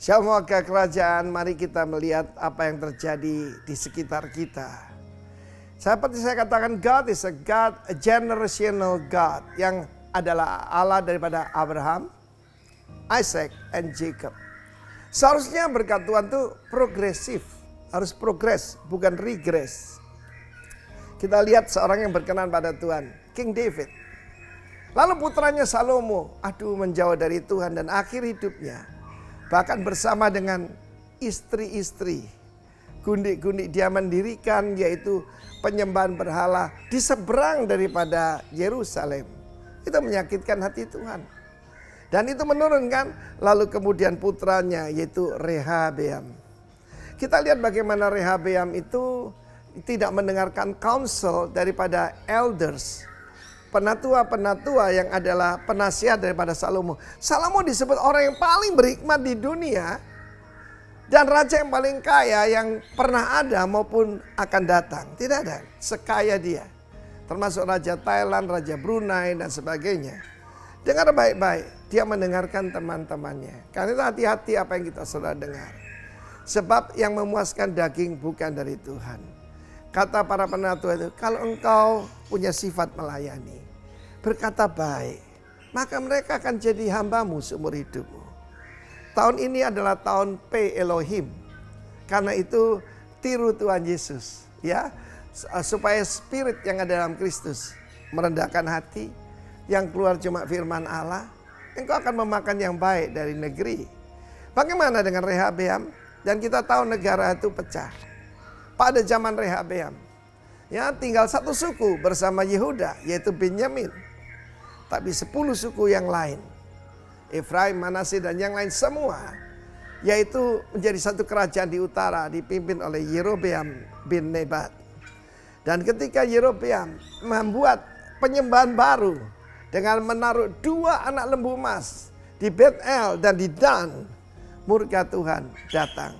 Shalom warga kerajaan, mari kita melihat apa yang terjadi di sekitar kita. Seperti saya katakan, God is a God, a generational God, yang adalah Allah daripada Abraham, Isaac, and Jacob. Seharusnya berkat Tuhan itu progresif, harus progres, bukan regress. Kita lihat seorang yang berkenan pada Tuhan, King David. Lalu putranya Salomo, menjauh dari Tuhan dan akhir hidupnya, bahkan bersama dengan istri-istri, gundik-gundik dia mendirikan, yaitu penyembahan berhala di seberang daripada Yerusalem. Itu menyakitkan hati Tuhan. Dan itu menurunkan, lalu kemudian putranya yaitu Rehabeam. Kita lihat bagaimana Rehabeam itu tidak mendengarkan counsel daripada elders, penatua-penatua yang adalah penasihat daripada Salomo. Salomo disebut orang yang paling berhikmat di dunia dan raja yang paling kaya yang pernah ada maupun akan datang. Tidak ada sekaya dia. Termasuk Raja Thailand, Raja Brunei dan sebagainya. Dengar baik-baik, dia mendengarkan teman-temannya. Karena itu hati-hati apa yang kita sudah dengar. Sebab yang memuaskan daging bukan dari Tuhan. Kata para penatua itu, kalau engkau punya sifat melayani, berkata baik, maka mereka akan jadi hambamu seumur hidupmu. Tahun ini adalah tahun P Elohim. Karena itu tiru Tuhan Yesus, ya, supaya spirit yang ada dalam Kristus merendahkan hati, yang keluar cuma firman Allah, engkau akan memakan yang baik dari negeri. Bagaimana dengan Rehabeam? Dan kita tahu negara itu pecah. Pada zaman Rehabeam, ya, tinggal satu suku bersama Yehuda, yaitu Benyamin. Tapi 10 suku yang lain, Efraim, Manasye dan yang lain semua, yaitu menjadi satu kerajaan di utara dipimpin oleh Yerobeam bin Nebat. Dan ketika Yerobeam membuat penyembahan baru dengan menaruh 2 anak lembu emas di Bet-El dan di Dan, murka Tuhan datang.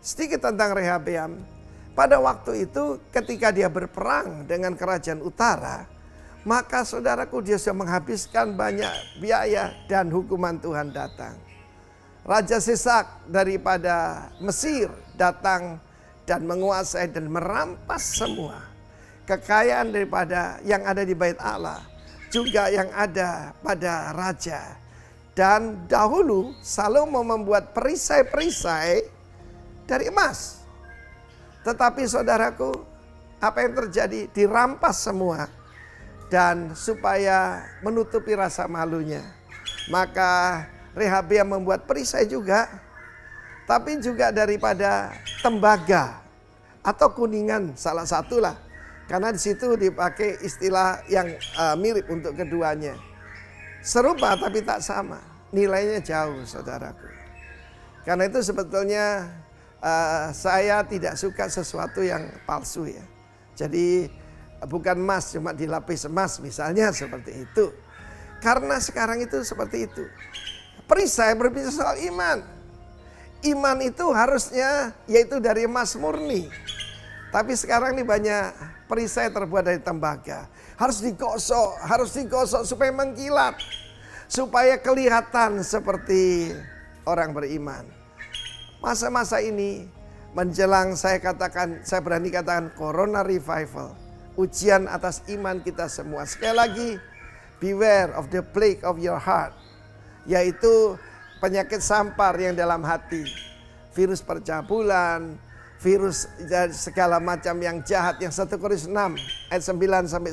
Sedikit tentang Rehabeam. Pada waktu itu ketika dia berperang dengan kerajaan utara, maka saudaraku dia sudah menghabiskan banyak biaya dan hukuman Tuhan datang. Raja Sisak daripada Mesir datang dan menguasai dan merampas semua kekayaan daripada yang ada di bait Allah, juga yang ada pada raja. Dan dahulu Salomo membuat perisai-perisai dari emas. Tetapi saudaraku, apa yang terjadi? Dirampas semua. Dan supaya menutupi rasa malunya, maka Rehabeam membuat perisai juga. Tapi juga daripada tembaga atau kuningan, salah satulah. Karena di situ dipakai istilah yang mirip untuk keduanya. Serupa tapi tak sama. Nilainya jauh, saudaraku. Karena itu sebetulnya saya tidak suka sesuatu yang palsu, ya. Jadi bukan emas cuma dilapis emas misalnya, seperti itu. Karena sekarang itu seperti itu. Perisai berbicara soal iman. Iman itu harusnya yaitu dari emas murni. Tapi sekarang ini banyak perisai terbuat dari tembaga. Harus digosok supaya mengkilat. Supaya kelihatan seperti orang beriman. Masa-masa ini menjelang saya berani katakan Corona Revival. Ujian atas iman kita semua. Sekali lagi, beware of the plague of your heart. Yaitu penyakit sampar yang dalam hati. Virus percabulan, virus segala macam yang jahat. Yang 1 Korintus 6 ayat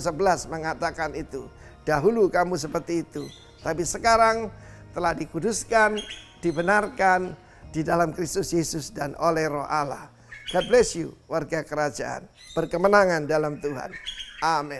9-11 mengatakan itu. Dahulu kamu seperti itu. Tapi sekarang telah dikuduskan, dibenarkan di dalam Kristus Yesus dan oleh Roh Allah. God bless you, warga kerajaan. Berkemenangan dalam Tuhan. Amin.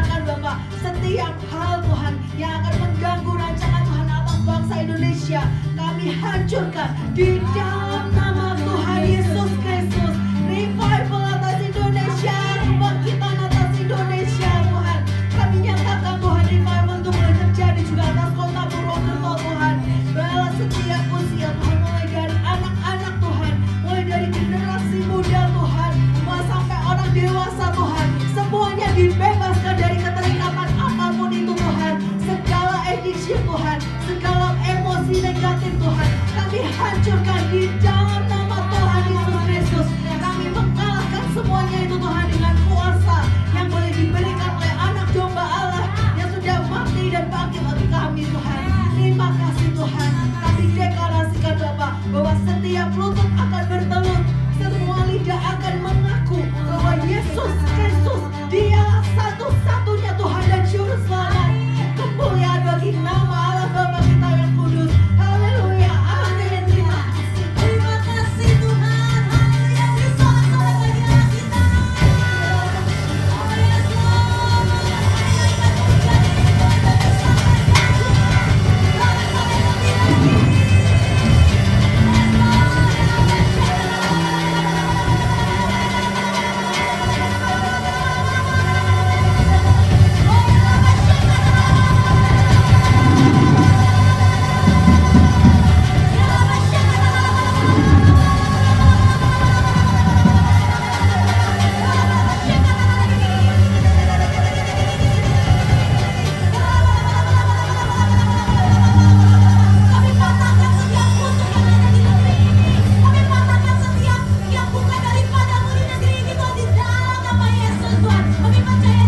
musnahkan Bapak setiap hal Tuhan yang akan mengganggu rancangan Tuhan atas bangsa Indonesia. Kami hancurkan di dalam nama Tuhan Yesus Kristus. Revival atas Indonesia, kebangkitan atas Indonesia Tuhan. Kami nyatakan Tuhan revival itu boleh terjadi juga atas kota Purwokerto Tuhan. Bala setiap usia Tuhan, mulai dari anak-anak Tuhan, mulai dari generasi muda Tuhan, sampai orang dewasa Tuhan, semuanya dibebaskan dari keterikatan apapun itu Tuhan. Segala addiction Tuhan, segala emosi negatif Tuhan, kami hancurkan di dalam nama Tuhan Yesus Kristus. Kami mengalahkan semuanya itu Tuhan dengan kuasa yang boleh diberikan oleh anak domba Allah yang sudah mati dan bangkit bagi kami Tuhan. Terima kasih Tuhan. Kami deklarasikan Bapak bahwa setiap lutut akan bertelut, semua lidah akan mengaku bahwa Yesus Kristus Dia satu-satunya Tuhan dan Juru Selamat. Kemuliaan bagi nama Allah Bapa kita yang kudus. Haleluya, amin. Terima kasih Tuhan. Haleluya, beri sorak-sorak bagi Allah kita. Oh yes Lord, menaikkan pujian ini Tuhan dan bersama-sama. Sorak-sorak lebih lagi. Kami percaya